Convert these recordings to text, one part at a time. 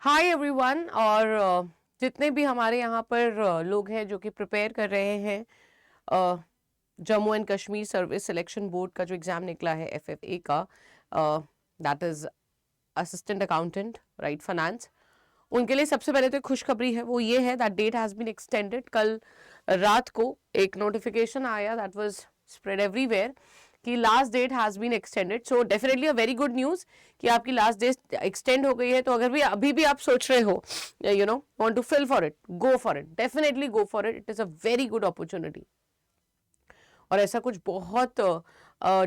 Hi everyone. और जितने भी हमारे यहाँ पर लोग हैं जो कि प्रिपेयर कर रहे हैं Jammu and Kashmir service selection board का जो एग्ज़ाम निकला है एफएफए का, that is assistant accountant right finance, उनके लिए सबसे पहले तो खुशखबरी है, वो ये है that date has been extended. कल रात को एक नोटिफिकेशन आया दैट वाज स्प्रेड एवरीवेयर कि last date has been extended. So definitely a very good news कि आपकी लास्ट डेट एक्सटेंड हो गई है। तो अगर भी अभी भी आप सोच रहे हो want to fill for it, go for it, definitely go for it. It is a very good opportunity और ऐसा कुछ बहुत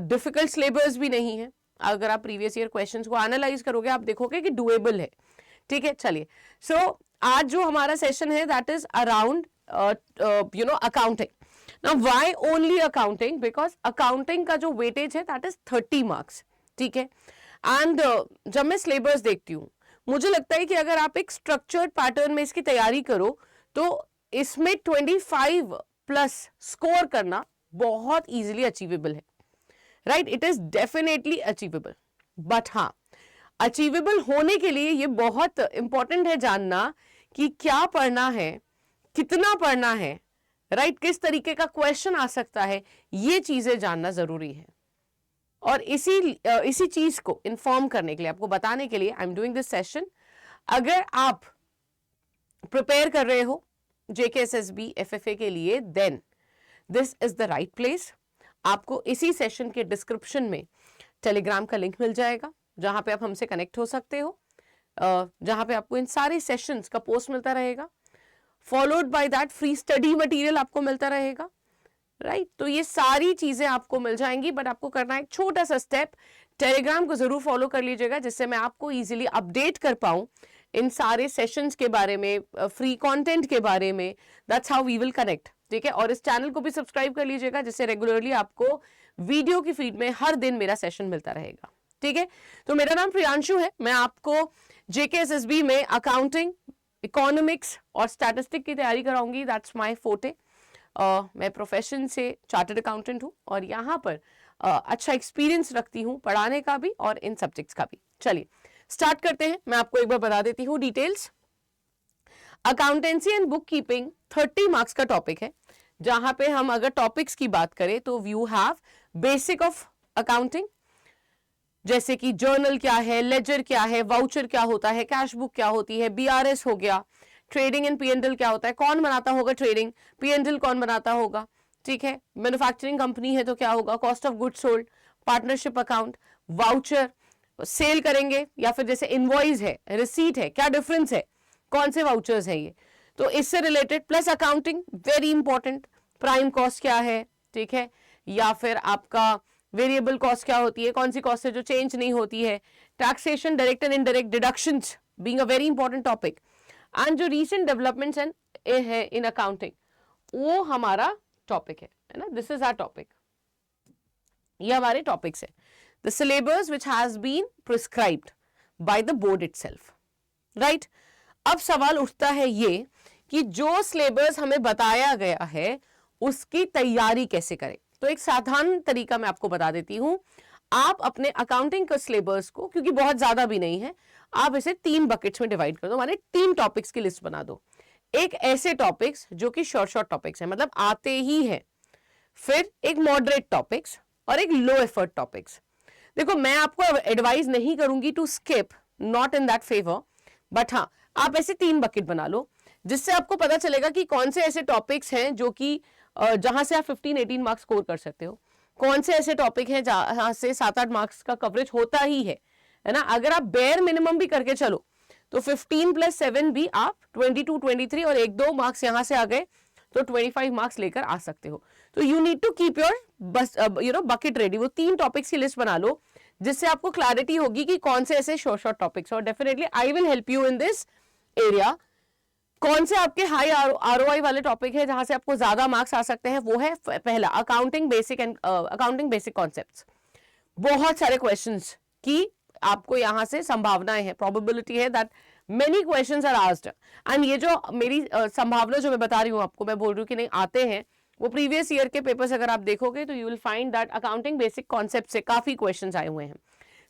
डिफिकल्ट सिलेबस भी नहीं है। अगर आप प्रीवियस ईयर क्वेश्चंस को एनालाइज करोगे आप देखोगे कि डुएबल है। ठीक है, चलिए। सो आज जो हमारा सेशन है that is around accounting. Now why only accounting? Because accounting का जो वेटेज है दैट इज 30 मार्क्स। ठीक है, एंड जब मैं सिलेबस देखती हूँ मुझे लगता है कि अगर आप एक स्ट्रक्चर्ड पैटर्न में इसकी तैयारी करो तो इसमें 25 प्लस स्कोर करना बहुत इजीली अचीवेबल है। Right, it is definitely achievable. But हाँ, अचीवेबल होने के लिए ये बहुत इंपॉर्टेंट है जानना कि क्या पढ़ना है, कितना पढ़ना है, राइट, किस तरीके का क्वेश्चन आ सकता है, ये चीजें जानना जरूरी है। और इसी चीज को इन्फॉर्म करने के लिए, आपको बताने के लिए I am doing this session. अगर आप प्रिपेयर कर रहे हो जेकेएसएसबी एफएफए के लिए, then this is the right place. आपको इसी सेशन के डिस्क्रिप्शन में टेलीग्राम का लिंक मिल जाएगा जहां पे आप हमसे कनेक्ट हो सकते हो, जहां पे आपको इन सारे सेशंस का पोस्ट मिलता रहेगा, followed by that free study material आपको मिलता रहेगा। राइट, तो ये सारी चीजें आपको मिल जाएंगी। बट आपको करना है एक छोटा सा स्टेप, टेलीग्राम को जरूर फॉलो कर लीजिएगा जिससे मैं आपको इजीली अपडेट कर पाऊं इन सारे सेशंस के बारे में, फ्री कंटेंट के बारे में। That's how we will connect. ठीक है, और इस चैनल को भी सब्सक्राइब कर लीजिएगा जिससे रेगुलरली आपको वीडियो की फीड में हर दिन मेरा सेशन मिलता रहेगा। ठीक है, तो मेरा नाम प्रियांशु है। मैं आपको जेकेएसएसबी में अकाउंटिंग, इकोनॉमिक्स और स्टैटिस्टिक की तैयारी कराऊंगी। दैट्स माय फोटे। मैं प्रोफेशन से चार्टर्ड अकाउंटेंट हूँ और यहाँ पर अच्छा एक्सपीरियंस रखती हूँ पढ़ाने का भी और इन सब्जेक्ट्स का भी। चलिए स्टार्ट करते हैं। मैं आपको एक बार बता देती हूँ details. Accountancy and book keeping 30 marks का टॉपिक है, जहां पे हम अगर टॉपिक्स की बात करें तो you have basic of accounting, जैसे कि जर्नल क्या है, लेजर क्या है, वाउचर क्या होता है, कैश बुक क्या होती है, बीआरएस हो गया, ट्रेडिंग एंड पीएनडल क्या होता है, कौन बनाता होगा ट्रेडिंग, पीएनडल कौन बनाता होगा। ठीक है, मैन्युफैक्चरिंग कंपनी है तो क्या होगा, cost of goods sold, partnership account, voucher, sell करेंगे या फिर जैसे इनवॉइस है, रिसीट है, क्या डिफरेंस है, कौन से वाउचर्स है ये, तो इससे related. Plus accounting very important, prime cost क्या है, ठीक है, या फिर आपका वेरिएबल कॉस्ट क्या होती है, कौन सी कॉस्ट है जो चेंज नहीं होती है, taxation, direct and indirect deductions being a very important topic, and जो रीसेंट डेवलपमेंट्स है इन अकाउंटिंग, वो हमारा टॉपिक है ना। दिस इज आवर टॉपिक, ये हमारे टॉपिक्स है। The syllabus which has been prescribed by the board itself. Right, अब सवाल उठता है ये कि जो सिलेबस हमें बताया गया है उसकी तैयारी कैसे करें। तो एक साधारण तरीका मैं आपको बता देती हूं। आप अपने अकाउंटिंग के सिलेबस को, क्योंकि बहुत ज्यादा भी नहीं है, आप इसे 3 बकेट्स में डिवाइड कर दो, माने 3 टॉपिक्स की लिस्ट बना दो। एक ऐसे टॉपिक्स जो कि शॉर्ट टॉपिक्स है, मतलब आते ही है, फिर एक मॉडरेट टॉपिक्स और एक लो एफर्ट टॉपिक्स। देखो, मैं आपको एडवाइज नहीं करूंगी to skip, not in that favour, but हाँ, आप ऐसे 3 बकेट बना लो जिससे आपको पता चलेगा कि कौन से ऐसे टॉपिक्स हैं जो कि जहां से आप 15-18 मार्क्स स्कोर कर सकते हो, कौन से ऐसे टॉपिक हैं जहां से 7-8 मार्क्स का कवरेज होता ही है ना। अगर आप बेयर मिनिमम भी करके चलो तो 15 + 7 भी आप 22, 23 और 1-2 मार्क्स यहां से आ गए तो 25 मार्क्स लेकर आ सकते हो। तो you need to keep your bucket ready. वो 3 टॉपिक्स की लिस्ट बना लो जिससे आपको क्लैरिटी होगी कि कौन से ऐसे शॉर्ट टॉपिक्स, और definitely I will help you in this area. कौन से आपके हाई आरओआई वाले टॉपिक है जहां से आपको ज्यादा मार्क्स आ सकते हैं, वो है पहला accounting basic and accounting basic concepts. बहुत सारे क्वेश्चंस की आपको यहां से संभावनाएं हैं, प्रोबेबिलिटी है that many questions are asked. And ये जो मेरी संभावना जो मैं बता रही हूं आपको, मैं बोल रही हूँ कि नहीं आते हैं, वो प्रीवियस ईयर के पेपर्स अगर आप देखोगे तो you will find that accounting basic concept से काफी क्वेश्चंस आए हुए हैं।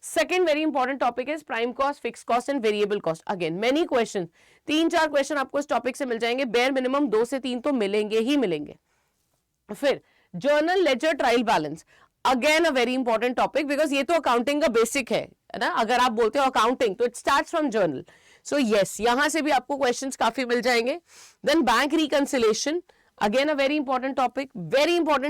Second very important topic is prime cost, fix cost and variable cost. Again many question, 3-4 question आपको इस टॉपिक से मिल जाएंगे, बेयर मिनिमम 2 से 3 तो मिलेंगे ही मिलेंगे. फिर journal ledger trial balance, again a very important topic, because ये तो अकाउंटिंग का बेसिक है ना. अगर आप बोलते हो अकाउंटिंग तो it starts from journal. So yes, यहां से भी आपको क्वेश्चंस काफी मिल जाएंगे. Then bank reconciliation, again a very important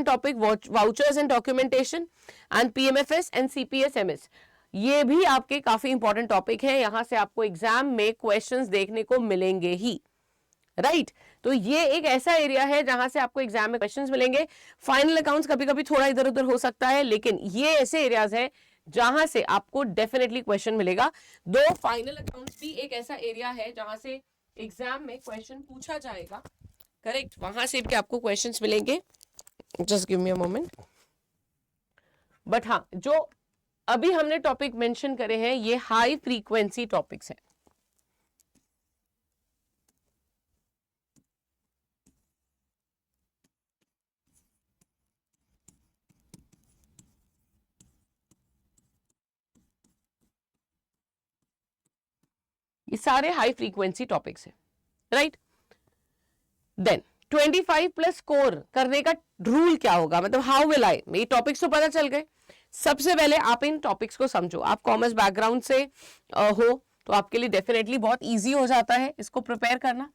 topic, vouchers and documentation and PMFS and CPSMS, ये भी आपके काफी इंपॉर्टेंट टॉपिक है. यहां से आपको एग्जाम में क्वेश्चंस देखने को मिलेंगे ही, राइट. तो ये एक ऐसा एरिया है जहां से आपको एग्जाम में क्वेश्चंस मिलेंगे. फाइनल अकाउंट्स कभी कभी थोड़ा इधर उधर हो सकता है, लेकिन ये ऐसे एरियाज है जहां से आपको डेफिनेटली क्वेश्चन मिलेगा. दो फाइनल अकाउंट्स भी एक ऐसा एरिया है जहां से एग्जाम में क्वेश्चन पूछा जाएगा, करेक्ट. वहां से भी आपको क्वेश्चंस मिलेंगे. Just give me a moment. But हाँ, जो अभी हमने टॉपिक मेंशन करे हैं ये हाई फ्रीक्वेंसी टॉपिक्स हैं. ये सारे हाई फ्रीक्वेंसी टॉपिक्स हैं, राइट. देन 25 प्लस स्कोर करने का रूल क्या होगा, मतलब हाउ विल आई, ये टॉपिक्स तो पता चल गए. सबसे पहले आप इन टॉपिक्स को समझो. आप कॉमर्स बैकग्राउंड से हो तो आपके लिए डेफिनेटली बहुत इजी हो जाता है इसको प्रिपेयर करना,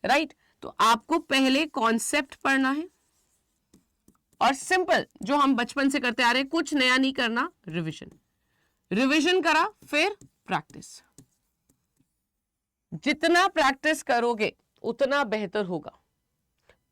राइट. तो आपको पहले कॉन्सेप्ट पढ़ना है और सिंपल जो हम बचपन से करते आ रहे हैं, कुछ नया नहीं करना, रिविजन करा, फिर प्रैक्टिस. जितना प्रैक्टिस करोगे उतना बेहतर होगा.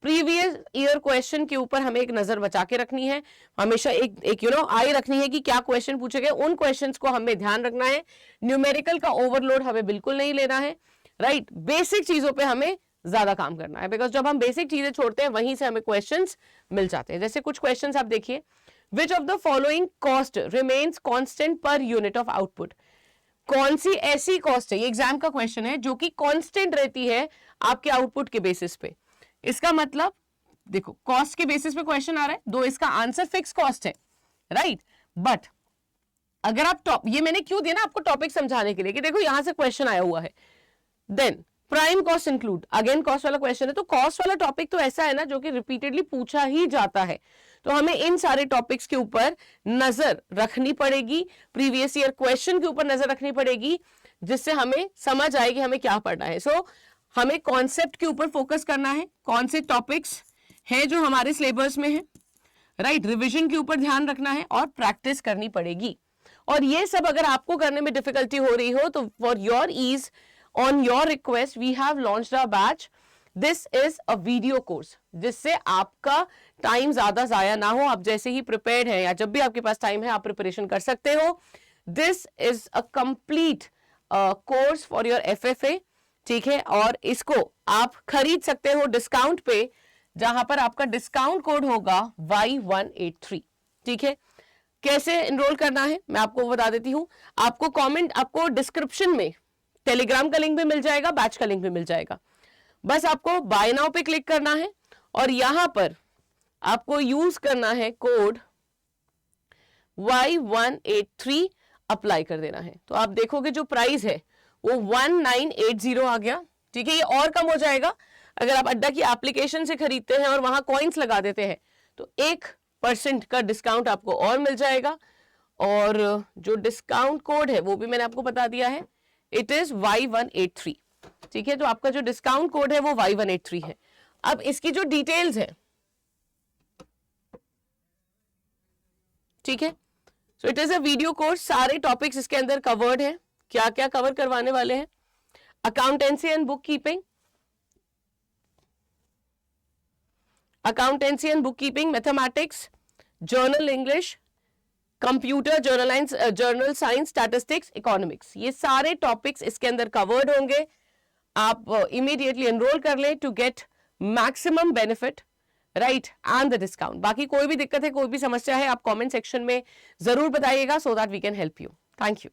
प्रीवियस ईयर क्वेश्चन के ऊपर हमें एक नजर बचा के रखनी है, हमेशा एक आई रखनी है कि क्या क्वेश्चन पूछे गए, उन क्वेश्चंस को हमें ध्यान रखना है. न्यूमेरिकल का ओवरलोड हमें बिल्कुल नहीं लेना है, राइट. बेसिक चीजों पे हमें ज्यादा काम करना है, बिकॉज जब हम बेसिक चीजें छोड़ते हैं वहीं से हमें क्वेश्चंस मिल जाते हैं. जैसे कुछ क्वेश्चंस आप देखिए, which of the following cost remains constant per unit of output. कौन सी ऐसी कॉस्ट है, ये एग्जाम का क्वेश्चन है, जो कि कांस्टेंट रहती है आपके आउटपुट के बेसिस पे. इसका मतलब देखो, कॉस्ट के बेसिस पे क्वेश्चन आ रहा है, दो इसका आंसर फिक्स कॉस्ट है, राइट. बट अगर आप ये मैंने क्यों दिया ना आपको टॉपिक समझाने के लिए कि देखो यहां से क्वेश्चन आया हुआ है. Then prime cost include, again cost वाला क्वेश्चन है, तो कॉस्ट वाला टॉपिक तो ऐसा है ना जो कि रिपीटेडली पूछा ही जाता है. तो हमें इन सारे टॉपिक्स के ऊपर नजर रखनी पड़ेगी, प्रीवियस ईयर क्वेश्चन के ऊपर नजर रखनी पड़ेगी, जिससे हमें समझ आएगी हमें क्या पढ़ना है. सो हमें कॉन्सेप्ट के ऊपर फोकस करना है, कौन से टॉपिक्स हैं जो हमारे सिलेबस में है, राइट. रिवीजन के ऊपर ध्यान रखना है और प्रैक्टिस करनी पड़ेगी. और ये सब अगर आपको करने में डिफिकल्टी हो रही हो तो for your ease, on your request, we have launched a batch. This is a video course, जिससे आपका टाइम ज्यादा जाया ना हो. आप जैसे ही प्रिपेयर्ड है या जब भी आपके पास टाइम है आप प्रिपरेशन कर सकते हो. This is a complete course for your FFA, ठीक है. और इसको आप खरीद सकते हो डिस्काउंट पे, जहां पर आपका डिस्काउंट कोड होगा Y183, ठीक है. कैसे एनरोल करना है मैं आपको बता देती हूं. आपको डिस्क्रिप्शन में टेलीग्राम का लिंक भी मिल जाएगा, बैच का लिंक भी मिल जाएगा. बस आपको बाय नाउ पे क्लिक करना है और यहां पर आपको यूज करना है कोड Y183, अप्लाई कर देना है. तो आप देखोगे जो प्राइस है वो 1980 आ गया, ठीक है. ये और कम हो जाएगा अगर आप अड्डा की एप्लीकेशन से खरीदते हैं और वहां कॉइन्स लगा देते हैं, तो 1% का डिस्काउंट आपको और मिल जाएगा. और जो डिस्काउंट कोड है वो भी मैंने आपको बता दिया है, इट इज Y183, ठीक है. तो आपका जो डिस्काउंट कोड है वो Y183 है. अब इसकी जो डिटेल्स है, ठीक है. So it is a video course, सारे टॉपिक्स इसके अंदर कवर्ड है. क्या क्या कवर करवाने वाले हैं, accountancy and book keeping, mathematics, journal English, computer, journal science, statistics, economics, ये सारे टॉपिक्स इसके अंदर कवर्ड होंगे. आप इमीडिएटली एनरोल कर लें to get maximum benefit, right, and the discount. बाकी कोई भी दिक्कत है, कोई भी समस्या है, आप कमेंट सेक्शन में जरूर बताइएगा, so that we can help you. Thank you.